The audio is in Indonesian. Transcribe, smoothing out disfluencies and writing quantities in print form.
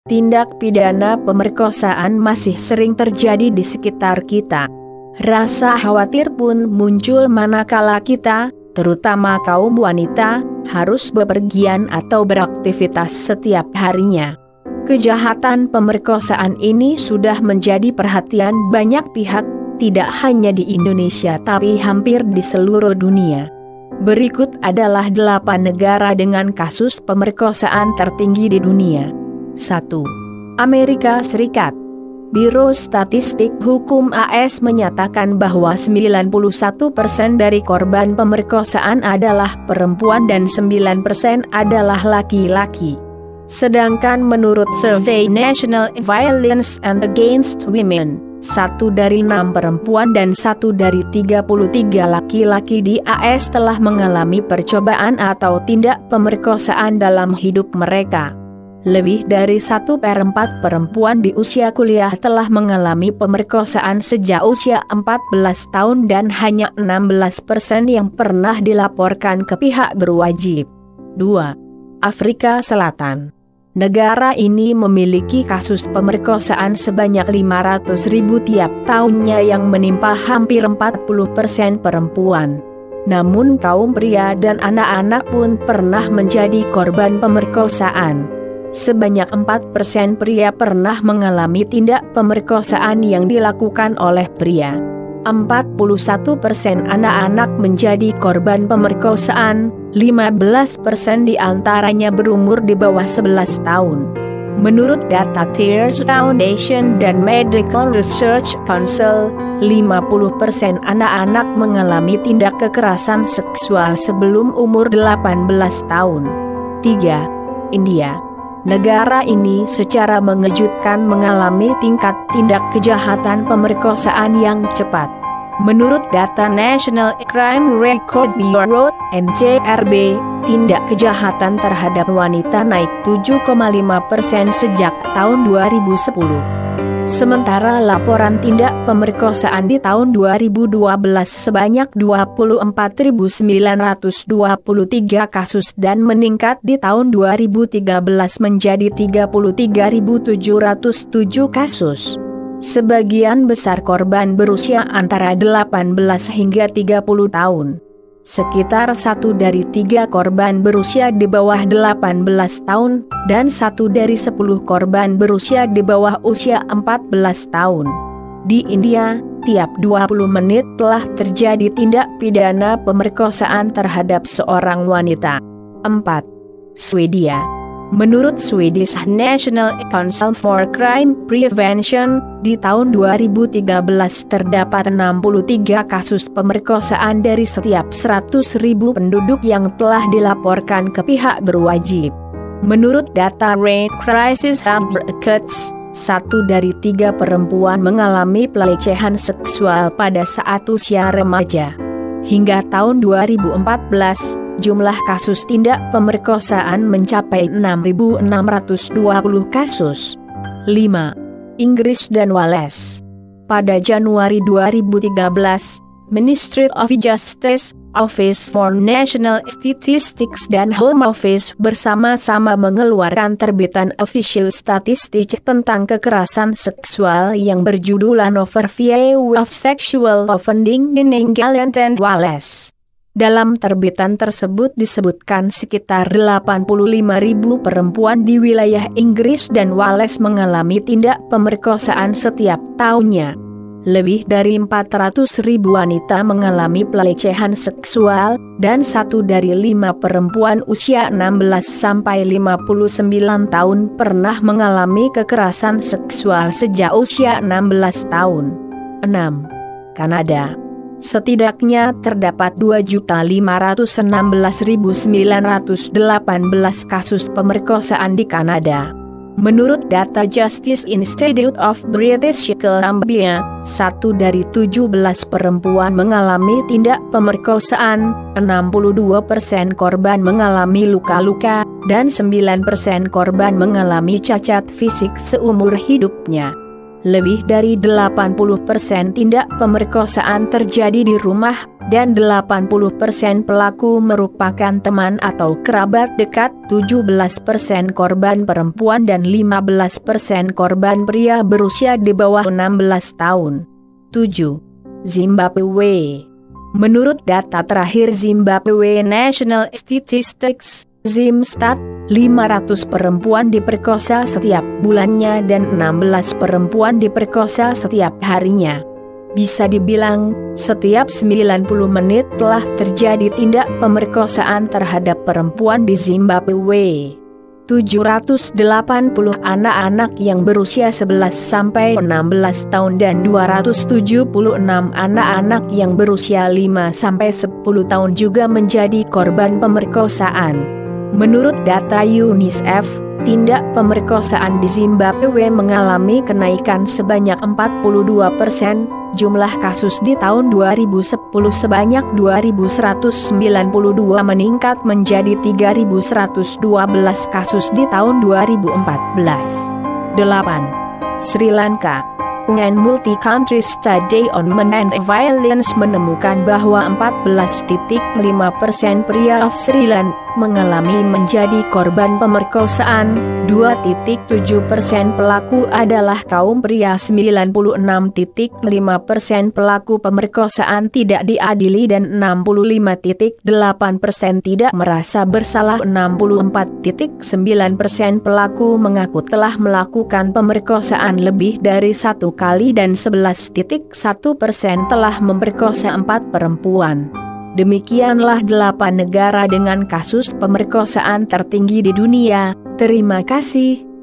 tindak pidana pemerkosaan masih sering terjadi di sekitar kita. Rasa khawatir pun muncul manakala kita, terutama kaum wanita, harus bepergian atau beraktivitas setiap harinya. Kejahatan pemerkosaan ini sudah menjadi perhatian banyak pihak, tidak hanya di Indonesia tapi hampir di seluruh dunia. Berikut adalah 8 negara dengan kasus pemerkosaan tertinggi di dunia. 1. Amerika Serikat. Biro Statistik Hukum AS menyatakan bahwa 91% dari korban pemerkosaan adalah perempuan dan 9% adalah laki-laki. Sedangkan menurut survei National Violence and Against Women, 1 dari 6 perempuan dan 1 dari 33 laki-laki di AS telah mengalami percobaan atau tindak pemerkosaan dalam hidup mereka. Lebih dari 1/4 perempuan di usia kuliah telah mengalami pemerkosaan sejak usia 14 tahun dan hanya 16% yang pernah dilaporkan ke pihak berwajib. 2. Afrika Selatan. Negara ini memiliki kasus pemerkosaan sebanyak 500.000 tiap tahunnya yang menimpa hampir 40% perempuan. Namun kaum pria dan anak-anak pun pernah menjadi korban pemerkosaan. Sebanyak 4% pria pernah mengalami tindak pemerkosaan yang dilakukan oleh pria. 41% anak-anak menjadi korban pemerkosaan, 15% diantaranya berumur di bawah 11 tahun. Menurut data Tears Foundation dan Medical Research Council, 50% anak-anak mengalami tindak kekerasan seksual sebelum umur 18 tahun. 3. India. Negara ini secara mengejutkan mengalami tingkat tindak kejahatan pemerkosaan yang cepat. Menurut data National Crime Record Bureau (NCRB), tindak kejahatan terhadap wanita naik 7,5% sejak tahun 2010. Sementara laporan tindak pemerkosaan di tahun 2012 sebanyak 24.923 kasus dan meningkat di tahun 2013 menjadi 33.707 kasus. Sebagian besar korban berusia antara 18 hingga 30 tahun. Sekitar 1 dari 3 korban berusia di bawah 18 tahun, dan 1 dari 10 korban berusia di bawah usia 14 tahun. Di India, tiap 20 menit telah terjadi tindak pidana pemerkosaan terhadap seorang wanita. 4. Swedia. Menurut Swedish National Council for Crime Prevention, di tahun 2013 terdapat 63 kasus pemerkosaan dari setiap 100.000 penduduk yang telah dilaporkan ke pihak berwajib. Menurut data Red Crisis Advocates, 1 dari 3 perempuan mengalami pelecehan seksual pada saat usia remaja. Hingga tahun 2014, jumlah kasus tindak pemerkosaan mencapai 6.620 kasus. 5. Inggris dan Wales. Pada Januari 2013, Ministry of Justice, Office for National Statistics dan Home Office bersama-sama mengeluarkan terbitan Official Statistics tentang kekerasan seksual yang berjudul An Overview of Sexual Offending in England and Wales. Dalam terbitan tersebut disebutkan sekitar 85.000 perempuan di wilayah Inggris dan Wales mengalami tindak pemerkosaan setiap tahunnya. Lebih dari 400.000 wanita mengalami pelecehan seksual, dan 1 dari 5 perempuan usia 16 sampai 59 tahun pernah mengalami kekerasan seksual sejak usia 16 tahun. 6. Kanada. Setidaknya terdapat 2.516.918 kasus pemerkosaan di Kanada. Menurut data Justice Institute of British Columbia, 1 dari 17 perempuan mengalami tindak pemerkosaan, 62% korban mengalami luka-luka, dan 9% korban mengalami cacat fisik seumur hidupnya. Lebih dari 80% tindak pemerkosaan terjadi di rumah, dan 80% pelaku merupakan teman atau kerabat dekat, 17% korban perempuan dan 15% korban pria berusia di bawah 16 tahun. 7. Zimbabwe. Menurut data terakhir Zimbabwe National Statistics, Zimstat, 500 perempuan diperkosa setiap bulannya dan 16 perempuan diperkosa setiap harinya. Bisa dibilang, setiap 90 menit telah terjadi tindak pemerkosaan terhadap perempuan di Zimbabwe. 780 anak-anak yang berusia 11 sampai 16 tahun dan 276 anak-anak yang berusia 5 sampai 10 tahun juga menjadi korban pemerkosaan. Menurut data UNICEF, tindak pemerkosaan di Zimbabwe mengalami kenaikan sebanyak 42%. Jumlah kasus di tahun 2010 sebanyak 2.192 meningkat menjadi 3.112 kasus di tahun 2014. 8. Sri Lanka. UN Multi-Country Study on Men and Violence menemukan bahwa 14.5% pria of Sri Lanka mengalami menjadi korban pemerkosaan, 2.7% pelaku adalah kaum pria, 96.5% pelaku pemerkosaan tidak diadili dan 65.8% tidak merasa bersalah, 64.9% pelaku mengaku telah melakukan pemerkosaan lebih dari 1 kali dan 11.1% telah memperkosa 4 perempuan. Demikianlah 8 negara dengan kasus pemerkosaan tertinggi di dunia. Terima kasih.